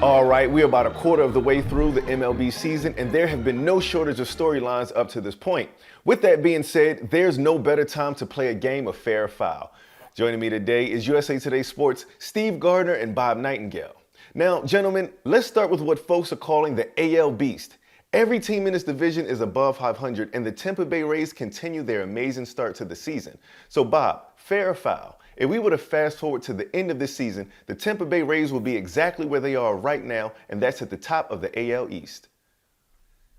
All right, we're about a quarter of the way through the MLB season, and there have been no shortage of storylines up to this point. With that being said, there's no better time to play a game of fair or foul. Joining me today is USA Today Sports' Steve Gardner and Bob Nightengale. Now, gentlemen, let's start with what folks are calling the AL Beast. Every team in this division is above 500, and the Tampa Bay Rays continue their amazing start to the season. So, Bob, fair or foul? If we were to fast forward to the end of this season, the Tampa Bay Rays will be exactly where they are right now, and that's at the top of the AL East.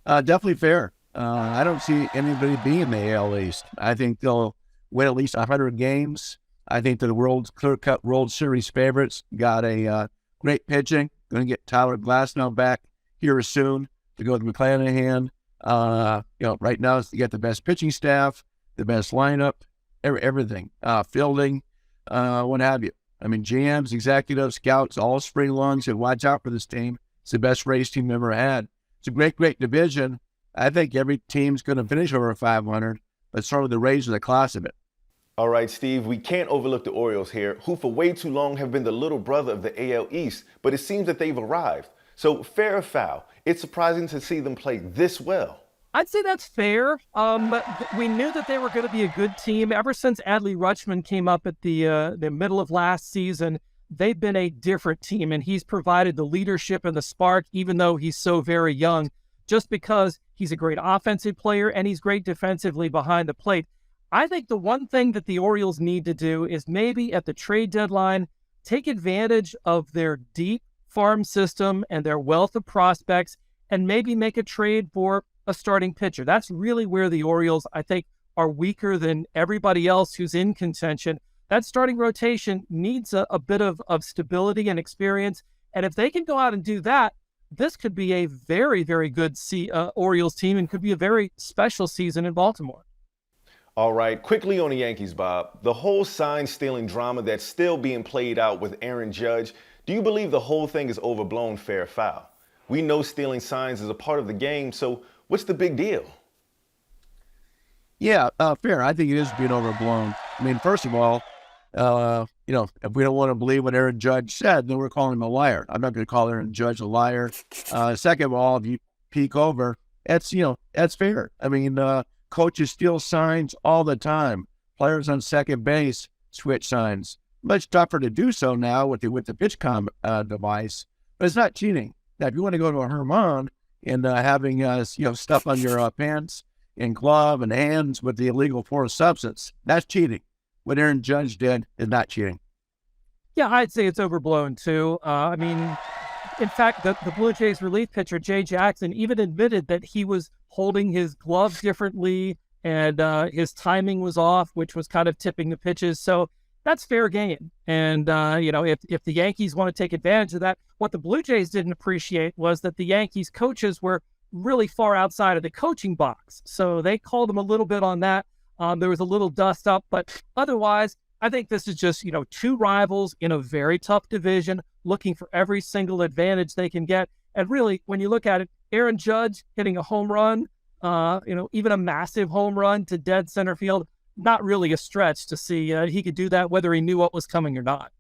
Definitely fair. I don't see anybody being in the AL East. I think they'll win at least 100 games. I think the world's clear-cut World Series favorites got a great pitching. Going to get Tyler Glasnow back here soon to go with McClanahan. Right now you got the best pitching staff, the best lineup, everything, fielding, what have you. I mean, GMs, executives, scouts, all spring lungs, and watch out for this team. It's the best Rays team we've ever had. It's a great division. I think every team's going to finish over 500, but certainly the Rays are the class of it. All right, Steve, we can't overlook the Orioles here, who for way too long have been the little brother of the AL East, but it seems that they've arrived. So, fair or foul, it's surprising to see them play this well. I'd say that's fair. We knew that they were going to be a good team. Ever since Adley Rutschman came up at the middle of last season, they've been a different team, and he's provided the leadership and the spark, even though he's so very young, just because he's a great offensive player and he's great defensively behind the plate. I think the one thing that the Orioles need to do is maybe at the trade deadline, take advantage of their deep farm system and their wealth of prospects and maybe make a trade for a starting pitcher. That's really where the Orioles, I think, are weaker than everybody else who's in contention. That starting rotation needs a bit of stability and experience. And if they can go out and do that, this could be a very, very good Orioles team and could be a very special season in Baltimore. All right, quickly on the Yankees, Bob. The whole sign-stealing drama that's still being played out with Aaron Judge, do you believe the whole thing is overblown, fair or foul? We know stealing signs is a part of the game, so what's the big deal? Yeah, fair. I think it is being overblown. I mean, first of all, if we don't want to believe what Aaron Judge said, then we're calling him a liar. I'm not going to call Aaron Judge a liar. Second of all, if you peek over, that's fair. I mean, coaches steal signs all the time. Players on second base switch signs. Much tougher to do so now with the PitchCom device, but it's not cheating. Now, if you want to go to a Herman and having stuff on your pants and glove and hands with the illegal foreign substance, that's cheating. What Aaron Judge did is not cheating. Yeah, I'd say it's overblown too. In fact, the Blue Jays relief pitcher, Jay Jackson, even admitted that he was holding his glove differently and his timing was off, which was kind of tipping the pitches. So that's fair game. And, if the Yankees want to take advantage of that, what the Blue Jays didn't appreciate was that the Yankees coaches were really far outside of the coaching box. So they called them a little bit on that. There was a little dust up, but otherwise, I think this is just, two rivals in a very tough division looking for every single advantage they can get. And really, when you look at it, Aaron Judge hitting a home run, even a massive home run to dead center field, not really a stretch to see he could do that whether he knew what was coming or not.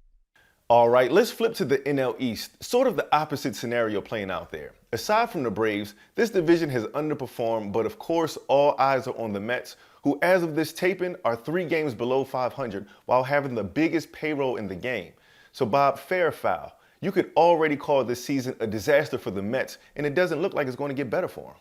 All right, let's flip to the NL East, sort of the opposite scenario playing out there. Aside from the Braves, this division has underperformed, but of course, all eyes are on the Mets, who as of this taping are 3 games below 500 while having the biggest payroll in the game. So Bob, fair or foul? You could already call this season a disaster for the Mets, and it doesn't look like it's going to get better for them.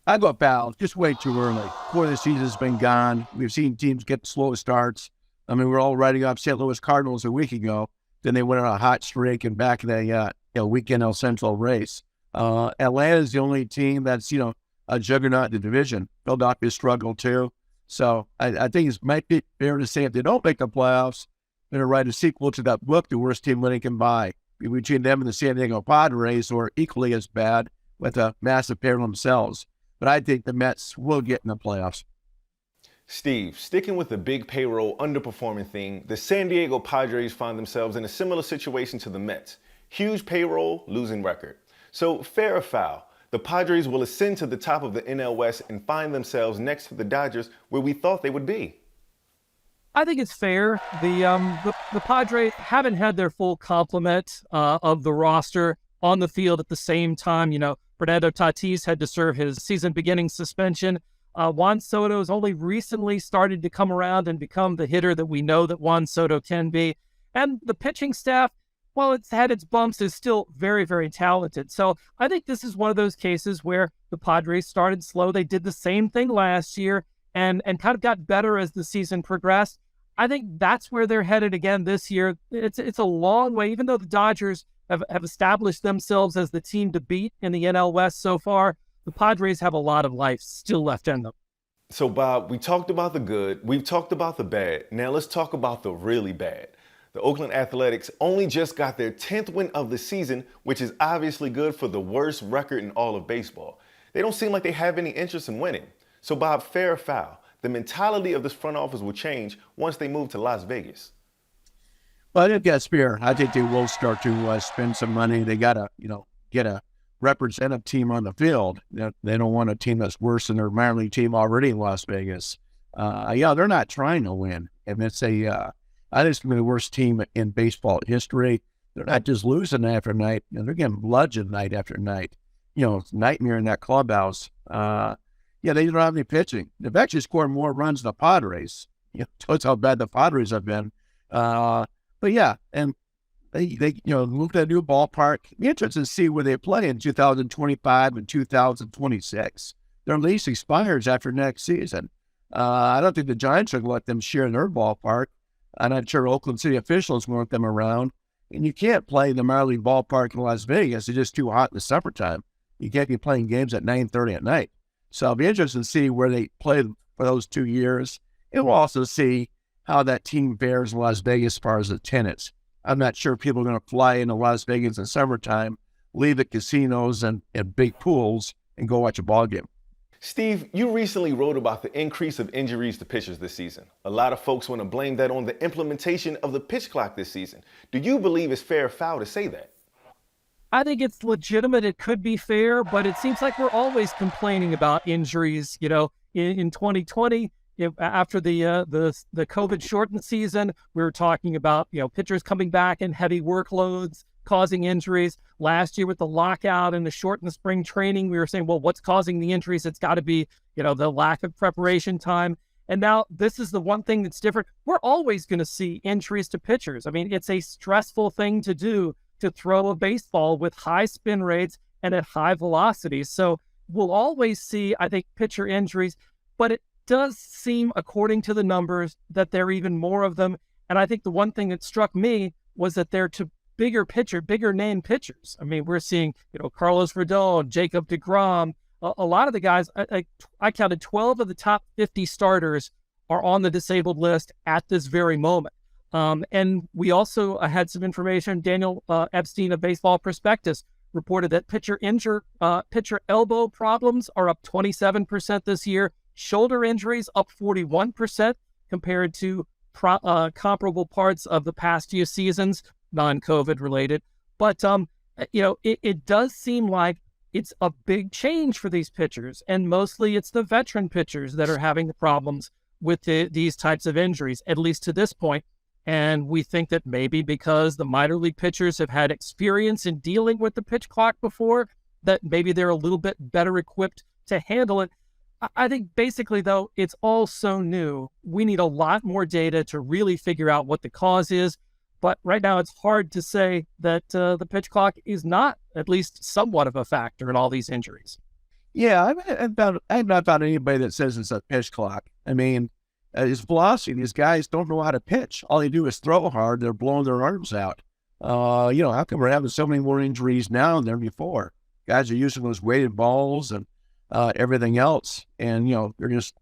I go foul. Just way too early. Before the season's been gone, we've seen teams get slow starts. I mean, we're all writing off St. Louis Cardinals a week ago. Then they went on a hot streak and back in the weekend El Central race. Atlanta's the only team that's a juggernaut in the division. Philadelphia struggled too. So I think it might be fair to say if they don't make the playoffs, they're going to write a sequel to that book, The Worst Team Money Can Buy. Between them and the San Diego Padres, who are equally as bad with a massive payroll themselves. But I think the Mets will get in the playoffs. Steve, sticking with the big payroll underperforming thing, the San Diego Padres find themselves in a similar situation to the Mets. Huge payroll, losing record. So fair or foul, the Padres will ascend to the top of the NL West and find themselves next to the Dodgers where we thought they would be. I think it's fair. The Padres haven't had their full complement of the roster on the field at the same time. Fernando Tatis had to serve his season-beginning suspension. Juan Soto's only recently started to come around and become the hitter that we know that Juan Soto can be. And the pitching staff, while it's had its bumps, is still very, very talented. So I think this is one of those cases where the Padres started slow. They did the same thing last year and kind of got better as the season progressed. I think that's where they're headed again this year. It's a long way, even though the Dodgers have established themselves as the team to beat in the NL West so far. The Padres have a lot of life still left in them. So, Bob, we talked about the good, we've talked about the bad. Now let's talk about the really bad. The Oakland Athletics only just got their 10th win of the season, which is obviously good for the worst record in all of baseball. They don't seem like they have any interest in winning. So, Bob, fair or foul, the mentality of this front office will change once they move to Las Vegas. Well, I think that's fair. I think they will start to spend some money. They got to, get a representative team on the field. They don't want a team that's worse than their minor league team already in Las Vegas. They're not trying to win. And I think it's going to be the worst team in baseball history. They're not just losing night after night. They're getting bludgeoned night after night. It's a nightmare in that clubhouse. They don't have any pitching. They've actually scored more runs than the Padres. That's how bad the Padres have been. And they moved to a new ballpark. It'd be interesting to see where they play in 2025 and 2026. Their lease expires after next season. I don't think the Giants are going to let them share their ballpark. I'm not sure Oakland City officials want them around. And you can't play the minor league ballpark in Las Vegas. It's just too hot in the summertime. You can't be playing games at 9:30 at night. So it'll be interesting to see where they play for those 2 years. And we'll also see how that team fares in Las Vegas as far as attendance. I'm not sure people are going to fly into Las Vegas in summertime, leave the casinos and big pools, and go watch a ball game. Steve, you recently wrote about the increase of injuries to pitchers this season. A lot of folks want to blame that on the implementation of the pitch clock this season. Do you believe it's fair or foul to say that? I think it's legitimate. It could be fair, but it seems like we're always complaining about injuries. In 2020, after the COVID shortened season, we were talking about pitchers coming back in heavy workloads, causing injuries. Last year with the lockout and the shortened spring training, we were saying, well, what's causing the injuries? It's got to be the lack of preparation time. And now this is the one thing that's different. We're always going to see injuries to pitchers. I mean, it's a stressful thing to do, to throw a baseball with high spin rates and at high velocities. So we'll always see, I think, pitcher injuries, but it does seem, according to the numbers, that there are even more of them. And I think the one thing that struck me was that they're to bigger name pitchers. I mean, we're seeing, Carlos Rodon, Jacob deGrom, a lot of the guys. I counted 12 of the top 50 starters are on the disabled list at this very moment. And we also had some information. Daniel Epstein of Baseball Prospectus reported that pitcher elbow problems are up 27% this year. Shoulder injuries up 41% compared to comparable parts of the past few seasons, non-COVID related. But, it does seem like it's a big change for these pitchers. And mostly it's the veteran pitchers that are having the problems with these types of injuries, at least to this point. And we think that maybe because the minor league pitchers have had experience in dealing with the pitch clock before, that maybe they're a little bit better equipped to handle it. I think basically, though, it's all so new. We need a lot more data to really figure out what the cause is. But right now, it's hard to say that the pitch clock is not at least somewhat of a factor in all these injuries. Yeah, I've not found anybody that says it's a pitch clock. I mean, it's velocity. These guys don't know how to pitch. All they do is throw hard. They're blowing their arms out. How come we're having so many more injuries now than before? Guys are using those weighted balls and everything else, and they're just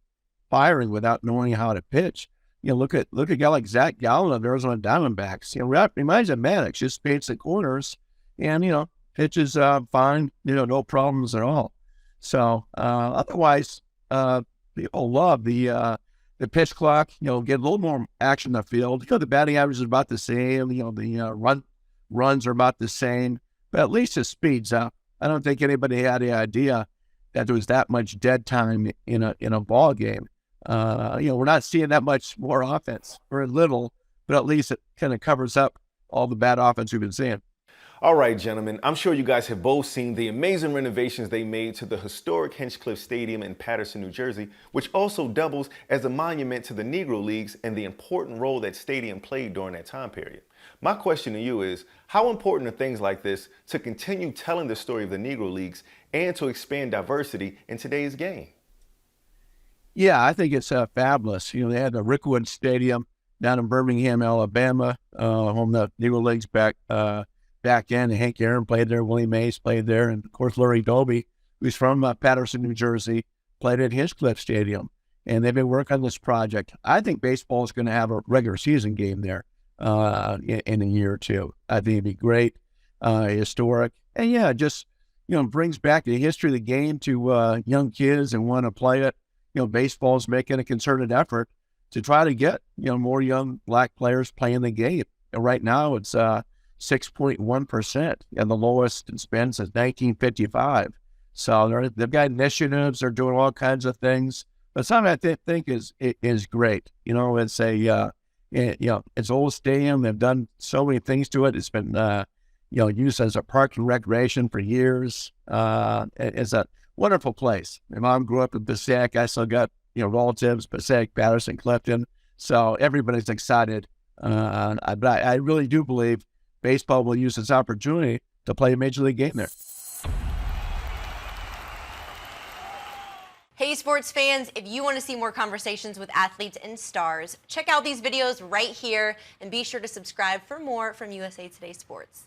firing without knowing how to pitch. Look at a guy like Zach Gallen of Arizona Diamondbacks. Reminds of Maddox, just paints the corners, and pitches fine. No problems at all. So otherwise, people love the pitch clock. Get a little more action in the field. The batting average is about the same. The runs are about the same, but at least it speeds up. I don't think anybody had the idea that there was that much dead time in a ball game. We're not seeing that much more offense, or little, but at least it kind of covers up all the bad offense we've been seeing. All right, gentlemen, I'm sure you guys have both seen the amazing renovations they made to the historic Hinchcliffe Stadium in Paterson, New Jersey, which also doubles as a monument to the Negro Leagues and the important role that stadium played during that time period. My question to you is, how important are things like this to continue telling the story of the Negro Leagues and to expand diversity in today's game? Yeah, I think it's fabulous. They had the Rickwood Stadium down in Birmingham, Alabama, home the Negro Leagues back in. Hank Aaron played there, Willie Mays played there, and of course Larry Doby, who's from Paterson, New Jersey, played at Hinchcliffe Stadium. And they've been working on this project. I think baseball is going to have a regular season game there in a year or two. I think it'd be great, historic, and yeah, just brings back the history of the game to young kids and want to play it. Baseball's making a concerted effort to try to get more young black players playing the game. And right now it's 6.1%, and the lowest it's been since 1955. So they've got initiatives. They're doing all kinds of things. But something I think is great. It's it's old stadium. They've done so many things to it. It's been used as a park and recreation for years. It's a wonderful place. My mom grew up in Passaic. I still got relatives, Passaic, Patterson, Clifton. So everybody's excited. But I really do believe baseball will use this opportunity to play a major league game there. Hey, sports fans, if you want to see more conversations with athletes and stars, check out these videos right here and be sure to subscribe for more from USA Today Sports.